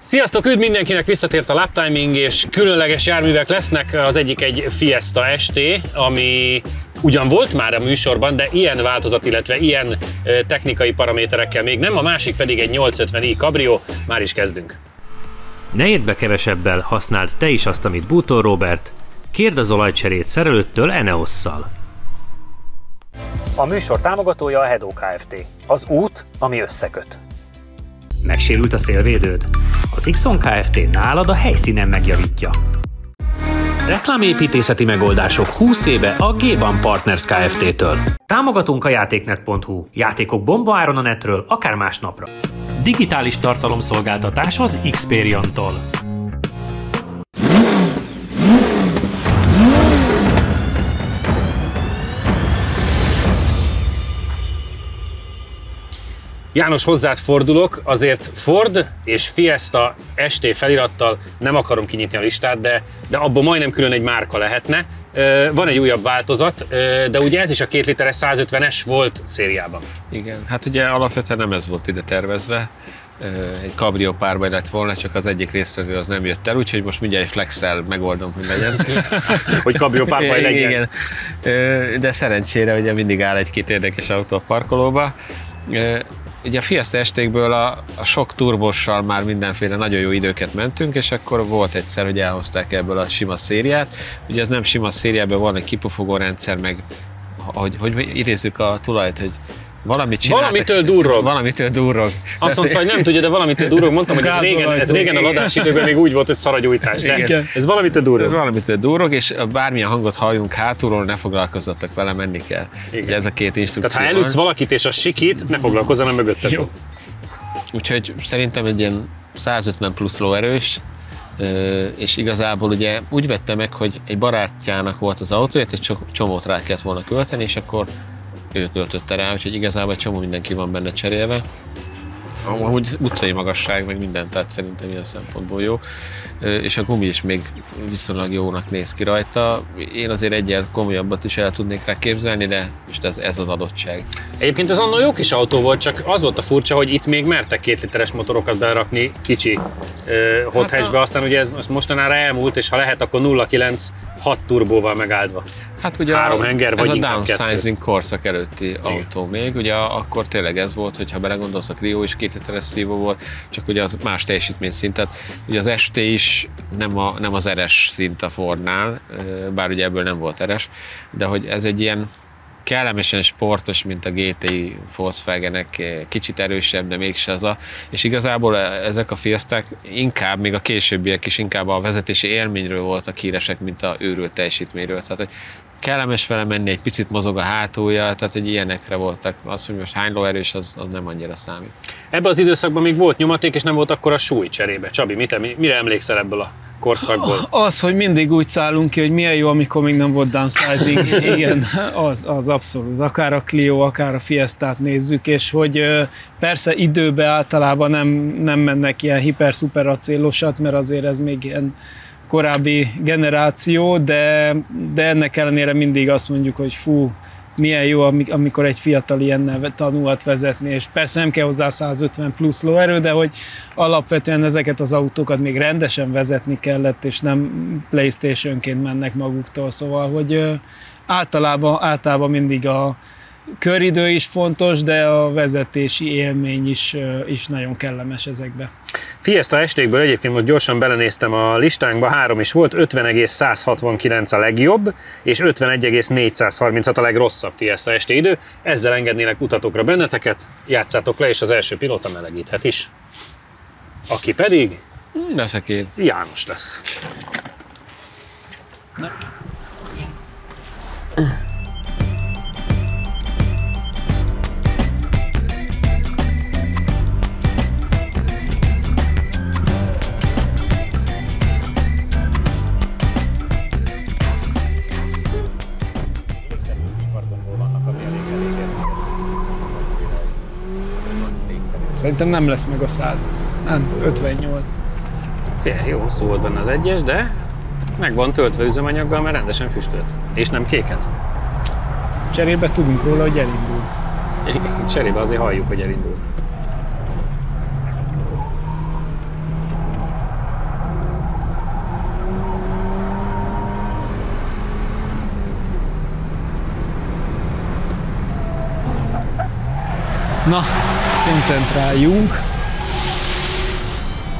Sziasztok, üdv mindenkinek, visszatért a Lap Timing, és különleges járművek lesznek. Az egyik egy Fiesta ST, ami ugyan volt már a műsorban, de ilyen változat, illetve ilyen technikai paraméterekkel még nem, a másik pedig egy 850i Cabrio. Már is kezdünk. Ne érd be kevesebbel, használd te is azt, amit Bútor Róbert. Kérd az olajcserét szerelőttől Eneosszal. A műsor támogatója a Hedó Kft. Az út, ami összeköt. Megsérült a szélvédőd? Az Ixon Kft. Nálad a helyszínen megjavítja. Reklámépítészeti megoldások 20 éve a G-Ban Partners Kft-től. Támogatunk a játéknet.hu. Játékok bombaáron a netről, akár másnapra. Digitális tartalomszolgáltatás az Xperion-tól. János, hozzád fordulok, azért Ford és Fiesta ST felirattal nem akarom kinyitni a listát, de abból majdnem külön egy márka lehetne. Van egy újabb változat, de ugye ez is a 2 literes 150-es volt szériában. Igen, hát ugye alapvetően nem ez volt ide tervezve. Egy Cabrio párbaj lett volna, csak az egyik résztvevő az nem jött el, úgyhogy most mindjárt egy Flex-el megoldom, hogy legyen. Hogy Cabrio párbaj legyen. Igen. De szerencsére ugye mindig áll egy-két érdekes autó a parkolóba. Ugye a Fiesta ST-kből a sok turbossal már mindenféle nagyon jó időket mentünk, és akkor volt egyszer, hogy elhozták ebből a sima szériát. Ugye ez nem sima szériában, van egy kipufogó rendszer, meg hogy idézzük a tulajt, hogy valamit csináltak. Valamitől durrog. Valamitől durrog. Azt mondta, hogy nem tudja, de valamitől durrog. Mondtam, hogy ez régen a ladásidőben még úgy volt, hogy szaragyújtás, de ez valamitől durrog. Valamitől durrog, és bármilyen hangot halljunk hátulról, ne foglalkozzatok vele, menni kell. Ugye ez a két instrukció. Tehát ha elütsz valakit és az sikít, ne foglalkozz, hanem mögötted. Jó. Úgyhogy szerintem egy ilyen 150 plusz lóerős, és igazából ugye úgy vette meg, hogy egy barátjának volt az autója, egy csomót rá kellett volna költeni, és akkor ő költötte rá, úgyhogy igazából egy csomó mindenki van benne cserélve. Amúgy utcai magasság, meg minden, tehát szerintem ilyen szempontból jó. És a gumi is még viszonylag jónak néz ki rajta. Én azért egyel komolyabbat is el tudnék rá képzelni, de most ez az adottság. Egyébként ez annól jó kis autó volt, csak az volt a furcsa, hogy itt még mertek 2 literes motorokat berakni kicsi hot hatchbe, aztán ugye ez mostanára elmúlt, és ha lehet, akkor 0,9 6 turbóval megáldva. Hát ugye 3 henger, vagy inkább 2. Ez a downsizing korszak előtti autó még, ugye akkor tényleg ez volt, hogyha belegondolsz, a Clio is 2 literes szívó volt, csak ugye az más teljesítményszintet. Ugye az ST is nem az RS szint a Fordnál, bár ugye ebből nem volt RS, de hogy ez egy ilyen kellemesen sportos, mint a GTI Volkswagenek, kicsit erősebb, de mégse az és igazából ezek a Fiesták inkább, még a későbbiek is inkább a vezetési élményről voltak híresek, mint a őrült teljesítményről. Tehát, hogy kellemes vele menni, egy picit mozog a hátulja, tehát hogy ilyenekre voltak. Az, hogy most hány lóerős, az nem annyira számít. Ebben az időszakban még volt nyomaték, és nem volt akkor a súly cserébe. Csabi, mire emlékszel ebből a korszakból? Az, hogy mindig úgy szállunk ki, hogy milyen jó, amikor még nem volt downsizing. Igen, az abszolút. Akár a Clio, akár a Fiestát nézzük, és hogy persze időben általában nem mennek ilyen hiper-szuper acélosat, mert azért ez még ilyen korábbi generáció, de ennek ellenére mindig azt mondjuk, hogy fú, milyen jó, amikor egy fiatal ilyennel tanulhat vezetni, és persze nem kell hozzá 150 plusz lóerő, de hogy alapvetően ezeket az autókat még rendesen vezetni kellett, és nem PlayStation-ként mennek maguktól, szóval, hogy általában mindig a köridő is fontos, de a vezetési élmény is nagyon kellemes ezekbe. Fiesta ST-kből egyébként most gyorsan belenéztem a listánkba, 3 is volt, 50,169 a legjobb, és 51,436 a legrosszabb Fiesta ST idő. Ezzel engednélek utatokra benneteket, játszátok le, és az első pilóta melegíthet is. Aki pedig... Leszek én. János lesz. Na. Szerintem nem lesz meg a 100. Nem, 58. Figyelj, jó hosszú volt benne az egyes, de meg van töltve üzemanyaggal, mert rendesen füstölt. És nem kéket. Cserébe tudunk róla, hogy elindult. Cserébe azért halljuk, hogy elindult. Na, koncentráljunk.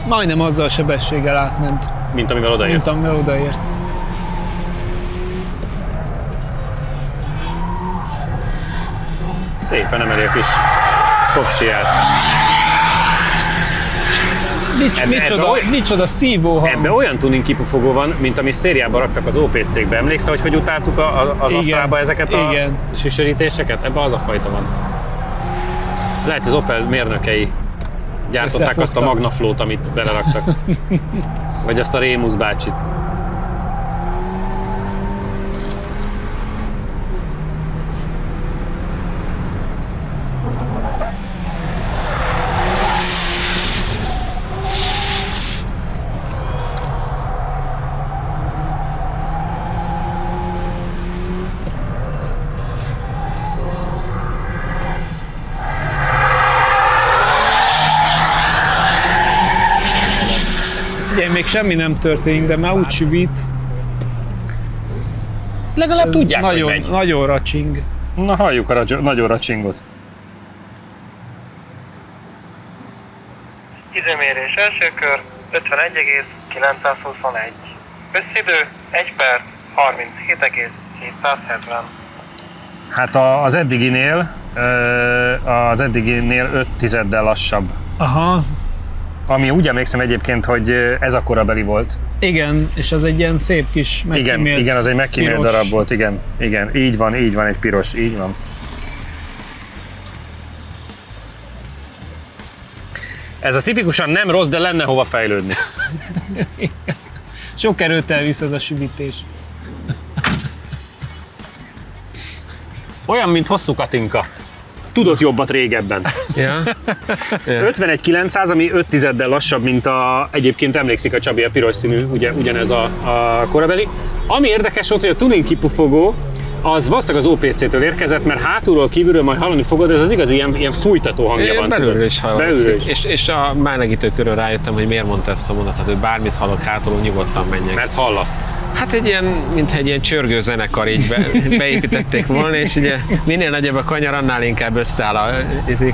Majdnem azzal a sebességgel átment, Mint amivel odaért. mint amivel odaért. Szépen emeli a kis kopsiját. Micsoda szívóhang. Ebbe olyan tuning kipufogó van, mint ami szériában raktak az OPC-kbe. Emlékszel, hogy utáltuk az asztalba ezeket a süsörítéseket? Ebbe az a fajta van. Lehet, az Opel mérnökei gyártották azt a Magnaflót, amit beleraktak. Vagy azt a Rémusz bácsit. Ugye, még semmi nem történik, de már úgy süvít. Legalább tudják, nagyon, hogy megy. nagyon racsing. Na, halljuk a nagyon racsingot. Időmérés első kör 51,921. Összidő 1 perc 37,770. Hát az eddiginél 5 tizeddel lassabb. Aha. Ami úgy emlékszem egyébként, hogy ez a korabeli volt. Igen, és az egy ilyen szép kis megkímélt. Igen, az egy megkímélt piros. darab volt, igen. Így van, egy piros, így van. Ez a tipikusan nem rossz, de lenne hova fejlődni. Sok erőt elvisz ez a süvítés. Olyan, mint hosszú Katinka. Tudott jobbat régebben. Ja. 51.900, ami 5 tizeddel lassabb, mint egyébként emlékszik a Csabi, a piros színű, ugyanez a korabeli. Ami érdekes volt, hogy a tuning kipufogó az valószínűleg az OPC-től érkezett, mert hátulról, kívülről majd hallani fogod, ez az igazi ilyen fújtató hangja van. Belülről is hallom. Belülről is. És a mágnesítő körön rájöttem, hogy miért mondta ezt a mondatot, hogy bármit hallok hátulról, nyugodtan menjek. Mert hallasz. Hát egy ilyen, mintha egy ilyen csörgő zenekar így beépítették volna, és ugye minél nagyobb a kanyar, annál inkább összeáll a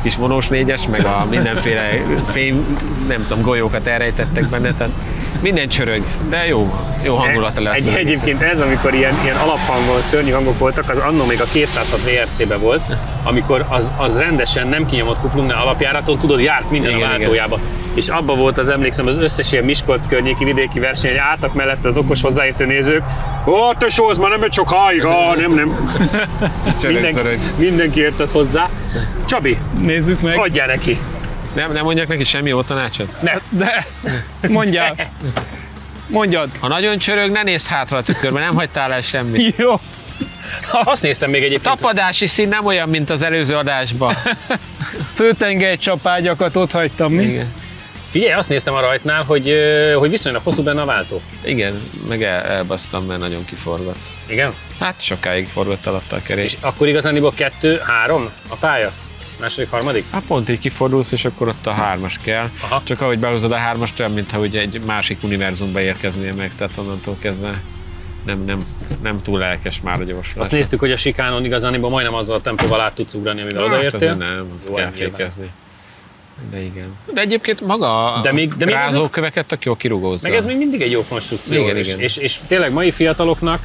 kis vonós négyes, meg a mindenféle fém, nem tudom, golyókat elrejtettek benne, tehát minden csörög, de jó hangulata lesz. Egyébként ez, amikor ilyen alaphangon szörnyű hangok voltak, az annó még a 206 VRC-be volt, amikor az rendesen nem kinyomott kuplungnál alapjáraton, tudod, járt minden a váltójába. És abba volt az, emlékszem, az összes ilyen Miskolc környéki vidéki verseny, hogy álltak mellette az okos hozzáértő nézők. Ó, tesó, az már nem megy csak háig, nem. Mindenki értett hozzá. Csabi, nézzük meg. adjál neki. Nem mondjak neki semmi jó tanácsot? De mondjál. Mondjad. Ha nagyon csörög, ne nézz hátra a tükörbe, nem hagytál el semmit. Jó. Azt néztem még egyébként. Tapadási szín nem olyan, mint az előző adásban. Főtengely csapágyakat ott hagytam, mi? Igen. Figyelj, azt néztem a rajtnál, hogy viszonylag hosszú benne a váltó. Igen, meg elbasztam, mert nagyon kiforgott. Igen? Hát sokáig forgott alatta a kerék. És akkor igazániból 2-3 a pálya? Második, harmadik? Hát pont így kifordulsz, és akkor ott a 3-as kell. Aha. Csak ahogy behozod a 3-ast, olyan, mintha ugye egy másik univerzumba érkeznél meg, tehát onnantól kezdve nem túl lelkes már a gyorsulás. Azt néztük, hogy a sikánon igazániból majdnem azzal a tempóval át tudsz ugrani, amivel odaértél. Nem, Jó, kell nyilván. fékezni. De igen. De egyébként maga a még rázóköveket tök jól kirugózza. Meg ez még mindig egy jó konstrukció. Igen, és, igen. És tényleg mai fiataloknak,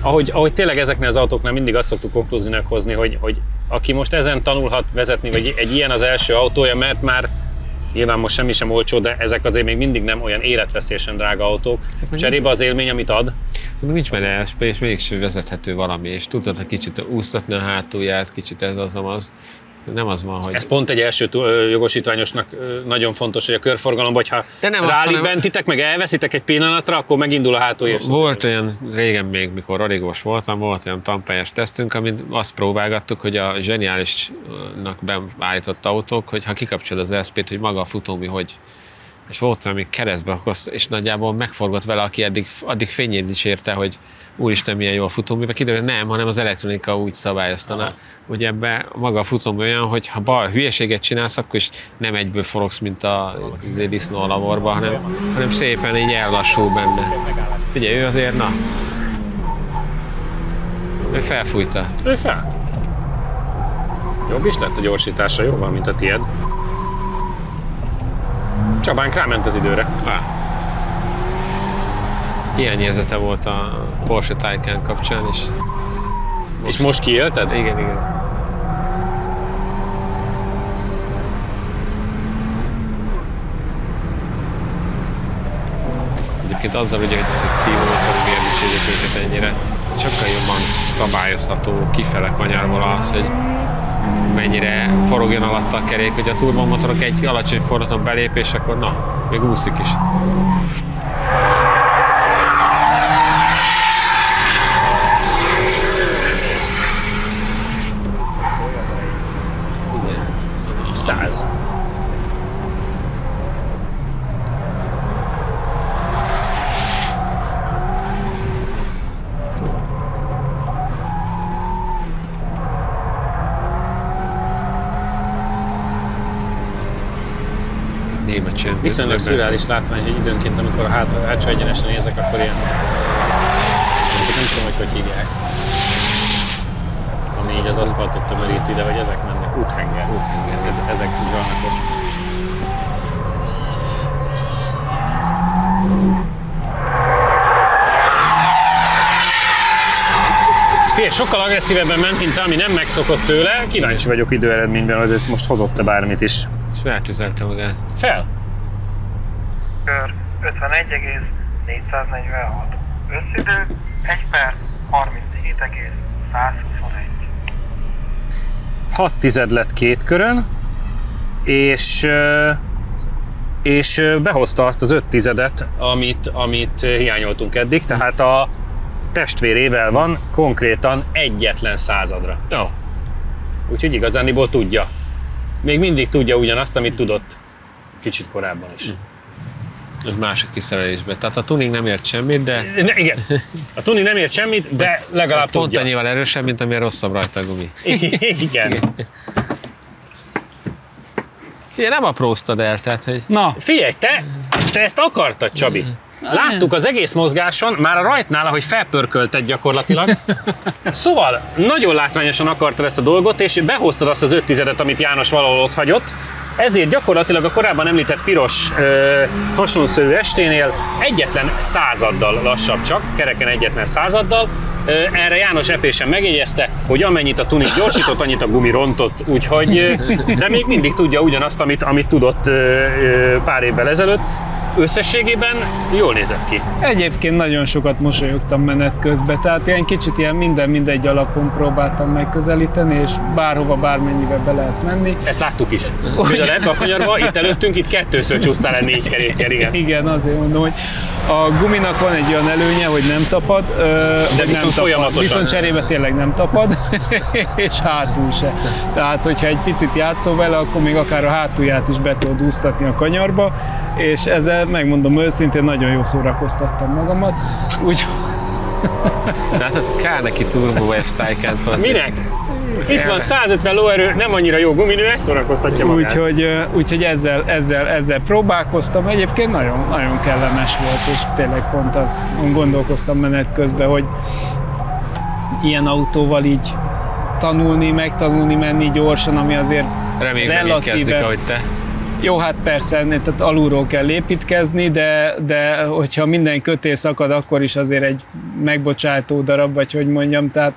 ahogy tényleg ezeknél az autóknál mindig azt szoktuk konklúziónak hozni, hogy aki most ezen tanulhat vezetni, vagy egy ilyen az első autója, mert már nyilván most semmi sem olcsó, de ezek azért még mindig nem olyan életveszélyesen drága autók. Cserébe az élmény, amit ad. Nincs benne ESP, és mégis vezethető valami, és tudod, hogy kicsit úsztatni a hátulját, kicsit ez az. Nem az van, hogy... Ez pont egy első jogosítványosnak nagyon fontos, hogy a körforgalomban, hogyha rálik bentitek, meg elveszitek egy pillanatra, akkor megindul a hátulja. Volt olyan, régen még, mikor origós voltam, volt olyan tanpályás tesztünk, amit azt próbálgattuk, hogy a zseniálisnak beállított autók, hogy ha kikapcsol az ESP-t, hogy maga a futómű, hogy... És volt valami keresztbe okozt, és nagyjából megforgott vele, aki addig fényét dicsérte, hogy úristen, milyen jó a futómű, kiderült, nem, hanem az elektronika úgy szabályoztaná. Ugye ebben maga a futómű olyan, hogy ha hülyeséget csinálsz, akkor is nem egyből forogsz, mint a disznó a laborba, hanem szépen így ellassul benne. Figyelj, ő azért, na. Ő felfújta. Ő fel. Jobb is lett a gyorsítása, jóval, mint a tied. Csabánk ráment az időre. Hiányérzete volt a Porsche Taycan kapcsán, És most kiélted? Igen. Egyébként azzal ugye, hogy szívómotor, miért dicsézik őket ennyire, sokkal jobban szabályozható kifele kanyarból az, hogy mennyire forogjon alatta a kerék, hogy a turbomotorok egy alacsony fordaton belép, és akkor na, még úszik is. Igen. 100. Viszonylag szürreális látvány, hogy időnként, amikor a hátsó egyenesen nézek, akkor ilyen... Nem tudom, hogy hívják. Ami így az aszfaltot tömörít ide, hogy ezek mennek. Úthenger. Ezek zsalnak ott. Figyelj, sokkal agresszívebben ment, mint ami nem megszokott tőle. Kíváncsi vagyok időeredményben, hogy ez most hozott-e bármit is. És feltüzelte magát. Fel? Kör 51,446. Összidő 1 perc 37,121. 6 tized lett 2 körön, és behozta azt az 5 tizedet, amit hiányoltunk eddig, tehát a testvérével van konkrétan egyetlen századra. Jó. Úgyhogy igazániból tudja. Még mindig tudja ugyanazt, amit tudott kicsit korábban is. Egy másik kiszerelésben. Tehát a tuning nem ért semmit, de... Igen, a tuning nem ért semmit, de legalább pont tudja. annyival erősebb, mint amilyen rosszabb rajta a gumi. Igen. Figyelj, nem apróztad el, tehát hogy... Na, Figyelj, te ezt akartad, Csabi. Láttuk az egész mozgáson, már a rajtnál, ahogy felpörkölted gyakorlatilag. Szóval nagyon látványosan akartad ezt a dolgot, és behoztad azt az 5 tizedet, amit János valahol ott hagyott. Ezért gyakorlatilag a korábban említett piros hasonszörű esténél egyetlen századdal lassabb csak, kereken egyetlen századdal. Erre János epésen megjegyezte, hogy amennyit a tuning gyorsított, annyit a gumi rontott, úgyhogy, de még mindig tudja ugyanazt, amit tudott pár évvel ezelőtt. Összességében jól nézett ki. egyébként nagyon sokat mosolyogtam menet közben, tehát ilyen kicsit ilyen mindegy alapon próbáltam megközelíteni, és bárhova, bármennyivel be lehet menni. Ezt láttuk is. Például ebbe a kanyarba, itt előttünk, itt 2-ször csúsztál el 4 kerékkel, igen. Igen, azért mondom, hogy a guminak van egy olyan előnye, hogy nem tapad, De viszont folyamatosan. Viszont cserébe tényleg nem tapad, és hátul se. Tehát, hogyha egy picit játszol vele, akkor még akár a hátulját is be tudod úsztatni a kanyarba, és ezzel megmondom őszintén, nagyon jól szórakoztattam magamat. De hát kár neki Turbo F Taycant hozni. Minek? Itt van 150 lóerő, nem annyira jó guminő, ezt szórakoztatja magát. Úgyhogy ezzel próbálkoztam. Egyébként nagyon, nagyon kellemes volt, és tényleg pont azon gondolkoztam menet közben, hogy ilyen autóval így megtanulni menni gyorsan, ami azért Reméljük, hogy kezdik, ahogy te. Jó, hát persze, tehát alulról kell építkezni, de hogyha minden kötél szakad, akkor is azért egy megbocsátó darab, vagy hogy mondjam, tehát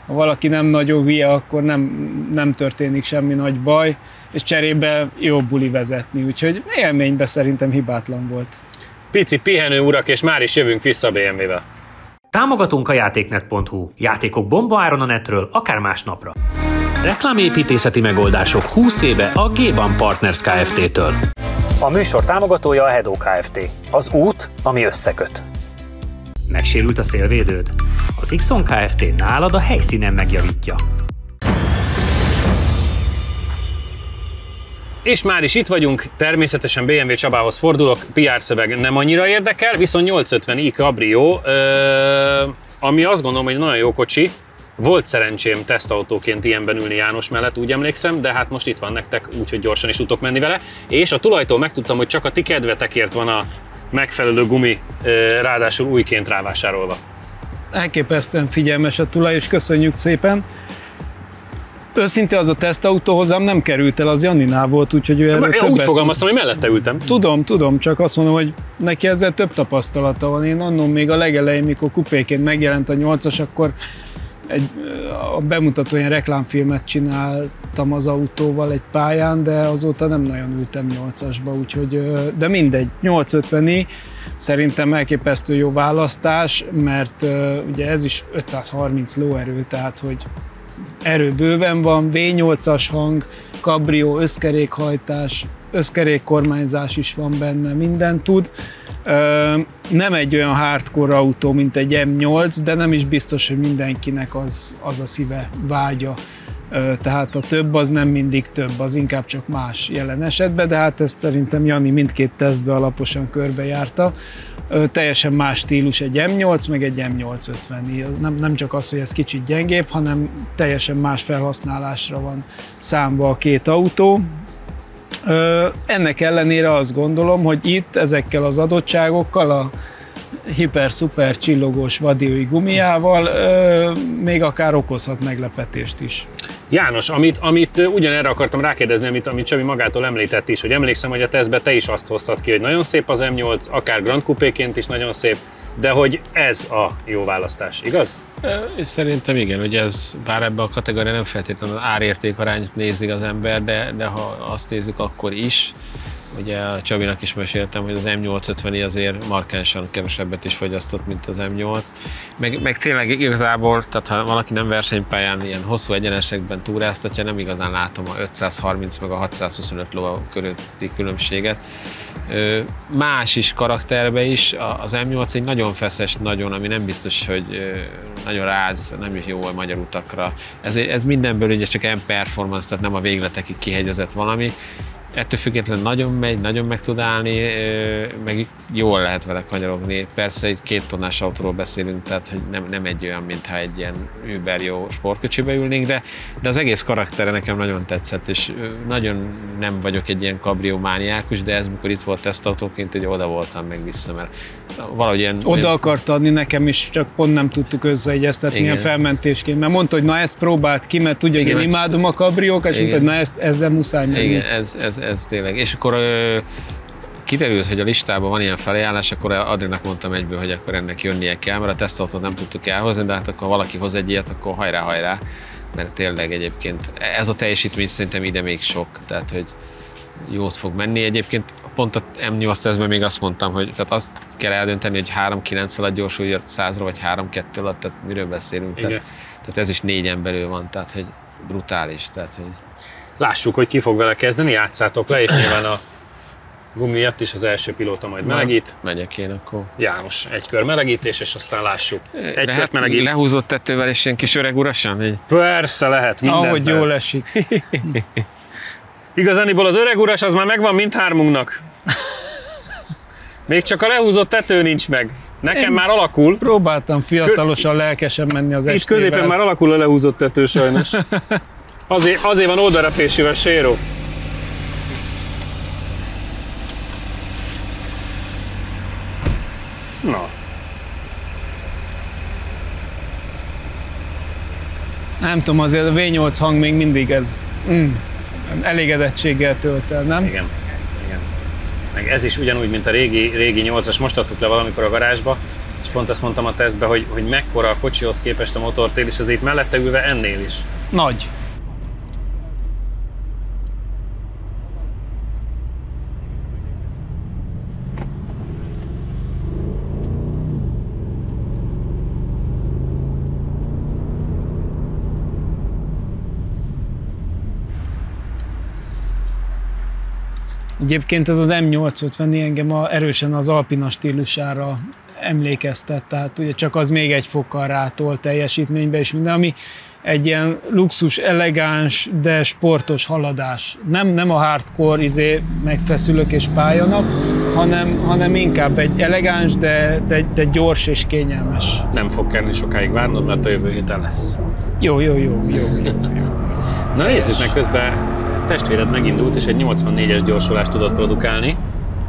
ha valaki nem nagyon hülye, akkor nem történik semmi nagy baj, és cserébe jó buli vezetni, úgyhogy élményben szerintem hibátlan volt. Pici pihenő, urak, és már is jövünk vissza a BMW-vel. Támogatunk a játéknet.hu. Játékok bombaáron a netről, akár másnapra. Reklámépítészeti megoldások 20 éve a G-Ban Partners Kft-től. A műsor támogatója a Hedó Kft. Az út, ami összeköt. Megsérült a szélvédőd? Az Xon Kft. Nálad a helyszínen megjavítja. És már is itt vagyunk, természetesen BMW Csabához fordulok, PR szöveg nem annyira érdekel, viszont 850i Cabrio, ami azt gondolom, hogy nagyon jó kocsi. Volt szerencsém tesztautóként ilyenben ülni János mellett, úgy emlékszem, de hát most itt van nektek, úgyhogy gyorsan is tudok menni vele. És a tulajtól megtudtam, hogy csak a ti kedvetekért van a megfelelő gumi, ráadásul újként rávásárolva. Elképesztően figyelmes a tulaj, és köszönjük szépen. Őszintén az a tesztautó hozzám nem került el, az Janinál volt, úgyhogy ő erről Úgy fogalmaztam, hogy mellette ültem. Tudom, csak azt mondom, hogy neki ezzel több tapasztalata van. Én annól még a legelején, mikor kupéként megjelent a 8-as, akkor a bemutató ilyen reklámfilmet csináltam az autóval egy pályán, de azóta nem nagyon ültem 8-asba, úgyhogy, de mindegy, 850i szerintem elképesztő jó választás, mert ugye ez is 530 lóerő, tehát hogy erő bőven van, V8-as hang, kabrió, összkerékhajtás, összkerékkormányzás is van benne, mindent tud. Nem egy olyan hardcore autó, mint egy M8, de nem is biztos, hogy mindenkinek az a szíve, vágya. Tehát a több az nem mindig több, az inkább csak más jelen esetben, de hát ezt szerintem Jani mindkét tesztbe alaposan körbejárta. Teljesen más stílus egy M8, meg egy M850. Nem csak az, hogy ez kicsit gyengébb, hanem teljesen más felhasználásra van számba a két autó. Ennek ellenére azt gondolom, hogy itt ezekkel az adottságokkal, a hiper-szuper csillogós vadiói gumiával még akár okozhat meglepetést is. János, amit ugyanerre akartam rákérdezni, amit Csabi magától említett is, hogy emlékszem, hogy a tesztbe te is azt hoztad ki, hogy nagyon szép az M8, akár Grand Coupéként is nagyon szép, de hogy ez a jó választás, igaz? Szerintem igen, hogy ez, bár ebben a kategóriában nem feltétlenül az árértékarányt nézik az ember, de ha azt nézzük, akkor is. Ugye a Csabinak is meséltem, hogy az M850 azért markánsan kevesebbet is fogyasztott, mint az M8. Meg tényleg igazából, tehát ha valaki nem versenypályán ilyen hosszú egyenesekben túráztatja, nem igazán látom a 530 meg a 625 ló közötti különbséget. Más is karakterbe is, az M8 egy nagyon feszes, ami nem biztos, hogy nagyon ráz, nem is jó a magyar utakra. Ez mindenből ugye csak M-performance, tehát nem a végletekig kihegyezett valami. Ettől függetlenül nagyon megy, nagyon meg tud állni, meg jól lehet vele kanyarogni. Persze egy 2 tonnás autóról beszélünk, tehát hogy nem egy olyan, mintha egy ilyen über jó sportkocsiba ülnénk, de az egész karaktere nekem nagyon tetszett, és nagyon nem vagyok egy ilyen kabrió mániákus, de ez mikor itt volt tesztautóként, hogy oda voltam meg vissza, mert valahogy ilyen... Oda akart adni nekem is, csak pont nem tudtuk összeegyeztetni ilyen felmentésként, mert mondta, hogy na ezt próbált ki, mert tudja, hogy én imádom a kabriókat, és mondta, hogy na ezzel muszáj menni. Igen, ez tényleg. És akkor kiderült, hogy a listában van ilyen felajánlás, akkor Adrinak mondtam egyből, hogy akkor ennek jönnie kell, mert a tesztautót nem tudtuk elhozni, de hát akkor valaki hoz egy ilyet, akkor hajrá, mert tényleg egyébként ez a teljesítmény szerintem ide még sok, tehát hogy jót fog menni. Egyébként pont a M8 tesztben még azt mondtam, hogy tehát azt kell eldönteni, hogy 3.9 alatt gyorsul 100-ra, vagy 3.2 alatt, tehát miről beszélünk. Tehát ez is 4-en belül van, tehát hogy brutális. Tehát, hogy... Lássuk, hogy ki fog vele kezdeni, játszátok le, és nyilván a gumiatt is az első pilóta majd melegít. Megyek én akkor. János, egy kör melegítés, és aztán lássuk. Egy kört melegít. Lehúzott tetővel és ilyen kis öreg urasan? Persze lehet, mindenben. Ahogy jól esik. Igazániból az öreg uras az már megvan mindhármunknak. Még csak a lehúzott tető nincs meg. Nekem már alakul. Próbáltam fiatalosan, lelkesen menni az estével. Itt középen már alakul a lehúzott tető sajnos. Azért van oldalra fésülve séró. Na. Nem tudom, azért a V8 hang még mindig ez elégedettséggel tölt el, nem? Igen. Meg ez is ugyanúgy, mint a régi 8-as, most adtuk le valamikor a garázsba, és pont ezt mondtam a tesztbe, hogy mekkora a kocsihoz képest a motortél, és azért mellette ülve ennél is. Nagy. Egyébként ez az M850 engem erősen az Alpina stílusára emlékeztet, tehát ugye csak az még egy fokkal rátol teljesítménybe és minden, ami egy ilyen luxus, elegáns, de sportos haladás. Nem a hardcore megfeszülök és pályanap, hanem inkább egy elegáns, de gyors és kényelmes. Nem fog kellni sokáig várnod, mert a jövő héten lesz. Jó. Na nézzük meg, közben testvéred megindult, és egy 84-es gyorsulást tudott produkálni.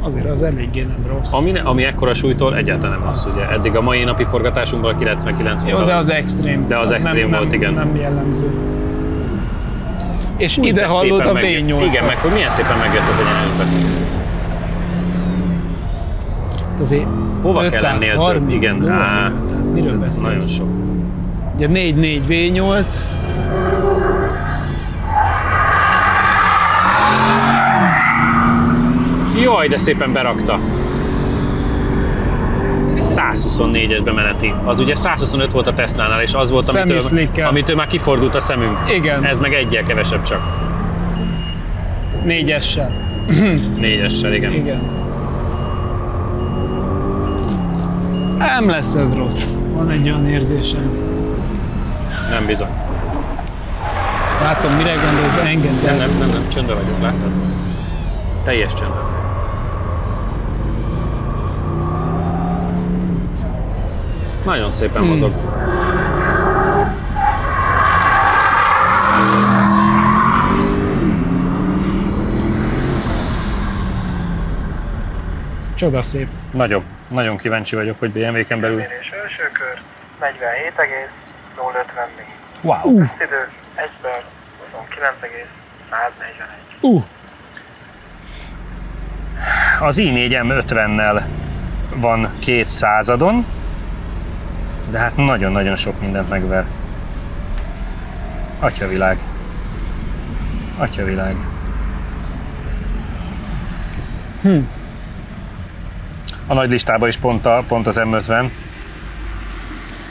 Azért az eléggé nem rossz. Ami ekkora súlytól egyáltalán nem rossz, ugye. Eddig a mai napi forgatásunkból a 99 volt. Jó, de az extrém. De az extrém volt, igen. Nem jellemző. És Úgy, ide de hallod a szépen megjött. V8-at. Igen, meg hogy milyen szépen megjött az egyenesbe. Azért Hova kell ennél több? 530 Igen, ló, á, tehát miről nagyon beszélsz? sok. Ugye 4.4 V8, Jaj, de szépen berakta. 124-esbe meneti. Az ugye 125 volt a Tesla-nál, és az volt, amitől már kifordult a szemünk. Igen. Ez meg egyel kevesebb csak. 4-essel. 4-essel, igen. Igen. Nem lesz ez rossz. Van egy olyan érzésem. Nem bizony. Látom, mire gondolsz, de engedd el. Nem, csöndben vagyok, láttad? Teljes csöndben. Nagyon szépen mozog. Csodaszép. Nagyon kíváncsi vagyok, hogy BMW-ken belül. Mérés első kör, 47,054. Wow! Idő 1 perc, 29,141. Az i4 M50-nel van 200-adon, de hát nagyon-nagyon sok mindent megver. Atyavilág. Atyavilág. A nagy listában is pont az M50.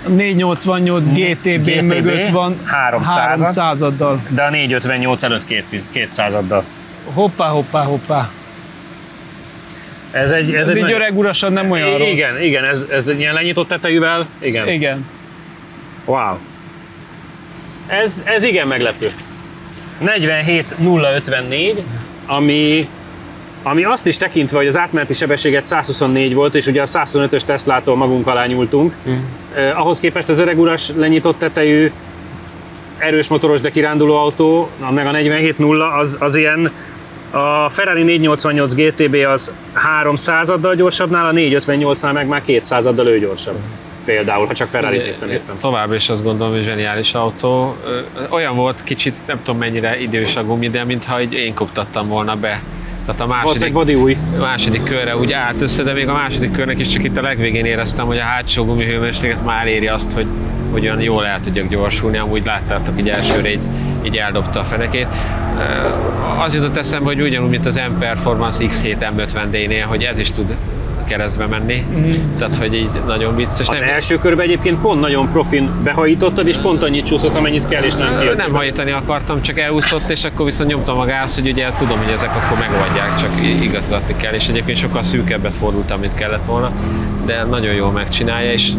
A 488 GTB mögött van 300-ad, 300-addal. de a 458 előtt 200-addal. Hoppá. Ez egy így öreg urasan nem olyan rossz. Igen, ez egy ilyen lenyitott tetejűvel. Igen. Wow. Ez igen meglepő. 47054, ami azt is tekintve, hogy az átmeneti sebességet 124 volt, és ugye a 125-ös Teslától magunk alá nyúltunk. Ahhoz képest az öreg uras lenyitott tetejű, erős motoros, de kiránduló autó, meg a 470 az ilyen, a Ferrari 488 GTB az 300-addal gyorsabb, nála a 458-nál meg már 200-addal ő gyorsabb. Például, ha csak Ferrari-t néztem értem. Továbbra is azt gondolom, hogy zseniális autó. Olyan volt kicsit, nem tudom mennyire idős a gumi, de mintha én koptattam volna be. Tehát a második körre úgy állt össze, de még a második körnek is csak itt a legvégén éreztem, hogy a hátsó gumihőmérséklet már éri azt, hogy olyan jól el tudjak gyorsulni. Amúgy láttátok, így elsőre így eldobta a fenekét. Az jutott eszembe, hogy ugyanúgy, mint az M-Performance X7 M50D-nél, hogy ez is tud keresztbe menni, tehát hogy így nagyon vicces. Az első körben egyébként pont nagyon profin behajítottad, és pont annyit csúszott, amennyit kell, és nem hajítani akartam, csak elúszott, és akkor viszont nyomtam a gáz, hogy ugye tudom, hogy ezek akkor megoldják, csak igazgatni kell, és egyébként sokkal szűkebbet fordultam, mint kellett volna, de nagyon jól megcsinálja, és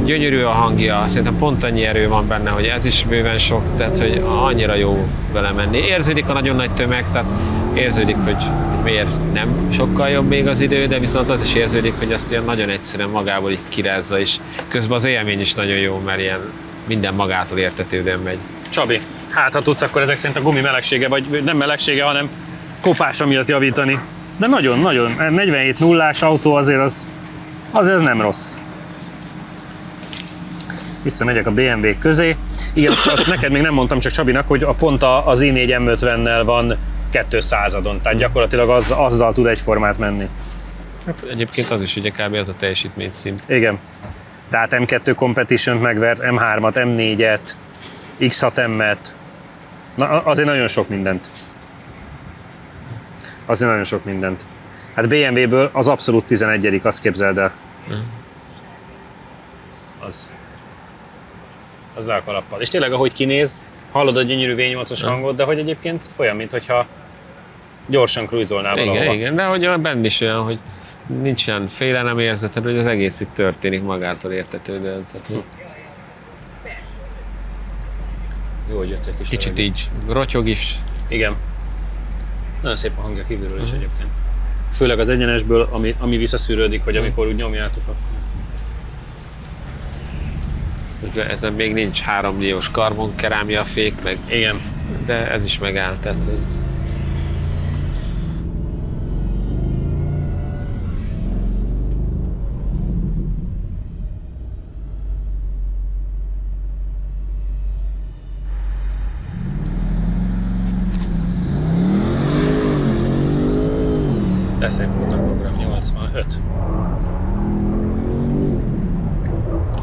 gyönyörű a hangja, szerintem pont annyi erő van benne, hogy ez is bőven sok, tehát hogy annyira jó vele menni. Érződik a nagyon nagy tömeg, tehát érződik, hogy miért nem sokkal jobb még az idő, de viszont az is érződik, hogy azt ilyen nagyon egyszerűen magából így kirázza, és közben az élmény is nagyon jó, mert ilyen minden magától értetődően megy. Csabi, hát ha tudsz, akkor ezek szerint a gumi melegsége, vagy nem melegsége, hanem kopása miatt javítani. De nagyon, 47.0-ás autó azért az nem rossz. Visszamegyek a BMW közé. Igen, neked még nem mondtam, csak Csabinak, hogy pont az i4 M50-nel van 200-adon, tehát gyakorlatilag azzal tud egyformát menni. Hát egyébként az is ugye kb. Az a teljesítményszint. Igen. Tehát M2 Competition-t megvert, M3-at, M4-et, X6M-et. Na, azért nagyon sok mindent. Hát BMW-ből az abszolút 11. azt képzeld el. Az le a kalappal. És tényleg, ahogy kinéz, hallod a gyönyörű V8-os hangot, de hogy egyébként olyan, mintha gyorsan cruizolnál valahova. Igen, de hogy benne is olyan, hogy nincs ilyen félelem érzeted, hogy az egész itt történik magától értetődően. Jó, hogy jött egy kis kicsit így rotyog is. Igen. Nagyon szép a hangja kívülről is egyébként. Főleg az egyenesből, ami visszaszűrődik, hogy amikor úgy nyomjátok, akkor... Ezen még nincs 3 milliós karbon kerámia fék, meg... Igen. De ez is megáll, tehát... De szép volt a program, 85.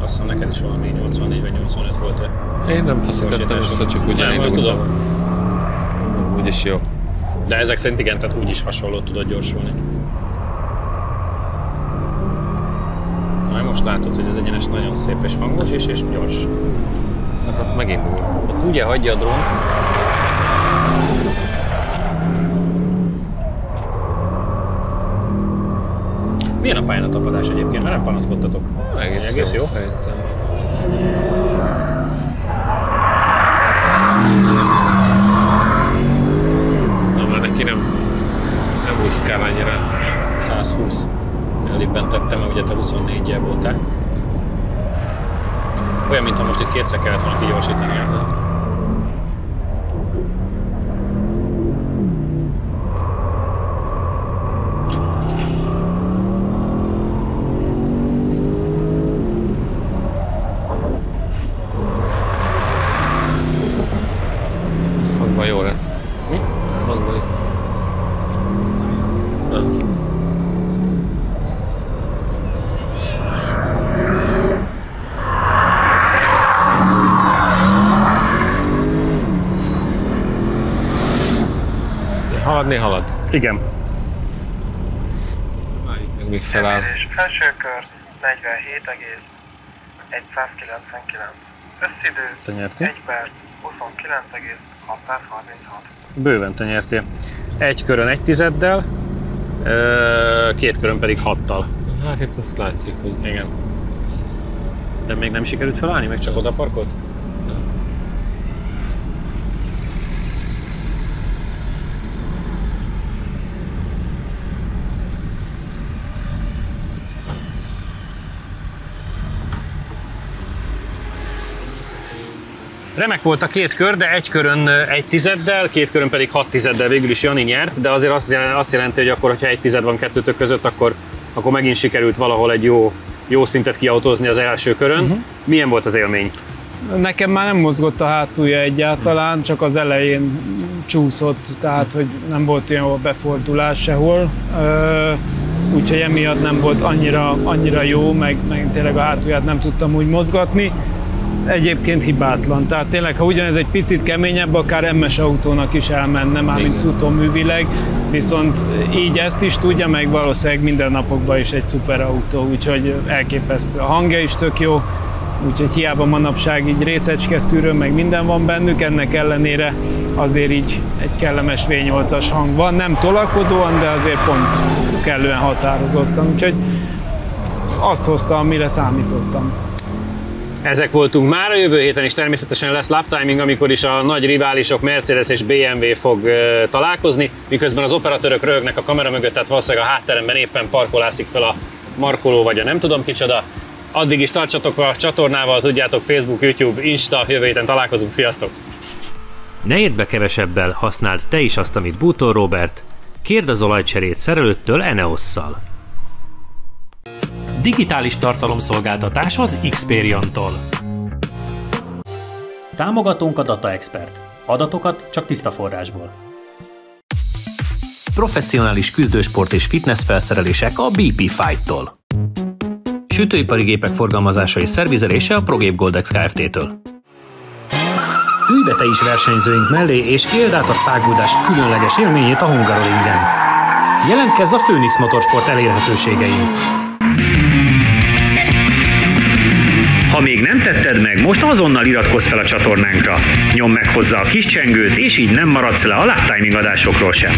Azt hiszem neked is valami 84 vagy 85 volt. Én nem faszítottam össze, csak úgy nem, tudom. Úgyis jó. De ezek szerint igen, tehát úgyis hasonló tudod gyorsulni. Na, most látod, hogy az egyenes nagyon szép és hangos is, és gyors. Hát megint úr. Ott ugye hagyja a drónt. Milyen a pályán a tapadás egyébként? Mert nem panaszkodtatok. Egész jó. Szerintem. Na, mert neki nem úszkál annyira. 120. Elibbentettem, mert ugye te 24-jel voltál. Olyan, mintha most itt kétszer kellett volna kigyorsítani. Hangban jó lesz. Mi? Hangban jó. Haladni halad. Igen. Várjuk meg, míg feláll. Első kör 47,199. Összidő Te nyertél? 1 perc 29,636. Bőven te nyertél. Egy körön 1 tizeddel, 2 körön pedig 6-tal. Hát itt azt látjuk, hogy... Igen. De még nem sikerült felállni, meg csak oda parkolt? Remek volt a 2 kör, de egy körön 1 tizeddel, 2 körön pedig 6 tizeddel végül is Jani nyert, de azért azt jelenti, hogy akkor, hogyha 1 tized van kettőtök között, akkor megint sikerült valahol egy jó szintet kiautózni az első körön. Milyen volt az élmény? Nekem már nem mozgott a hátulja egyáltalán, csak az elején csúszott, tehát hogy nem volt olyan jó befordulás sehol. Úgyhogy emiatt nem volt annyira jó, meg tényleg a hátulját nem tudtam úgy mozgatni. Egyébként hibátlan, tehát tényleg, ha ugyanez egy picit keményebb, akár MS autónak is elmenne, mármint futóművileg, viszont így ezt is tudja, meg valószínűleg minden napokban is egy szuper autó, úgyhogy elképesztő. A hangja is tök jó, úgyhogy hiába manapság így részecskeszűrő, meg minden van bennük, ennek ellenére azért így egy kellemes V8-as hang van, nem tolakodóan, de azért pont kellően határozottan, úgyhogy azt hozta, amire számítottam. Ezek voltunk már, a jövő héten is természetesen lesz lap timing, amikor is a nagy riválisok Mercedes és BMW fog találkozni, miközben az operatőrök röhögnek a kamera mögött, tehát valószínűleg a hátteremben éppen parkolászik fel a markoló vagy a nem tudom kicsoda. Addig is tartsatok a csatornával, tudjátok, Facebook, YouTube, Insta, jövő héten találkozunk, sziasztok! Ne érd be kevesebbel, használd te is azt, amit Bútor Róbert. Kérd az olajcserét szerelőttől Eneosszal. Digitális tartalomszolgáltatás az Xperion-tól. Támogatónk a Data Expert. Adatokat csak tiszta forrásból. Professzionális küzdősport és fitness felszerelések a BP Fight-tól. Sütőipari gépek forgalmazása és szervizelése a ProGape Goldex Kft-től. Ülj be te is versenyzőink mellé, és éld át a száguldás különleges élményét a Hungaroringen. Jelentkezz a Phoenix Motorsport elérhetőségein. Ha még nem tetted meg, most azonnal iratkozz fel a csatornánkra. Nyomd meg hozzá a kis csengőt, és így nem maradsz le a lap timing adásokról sem.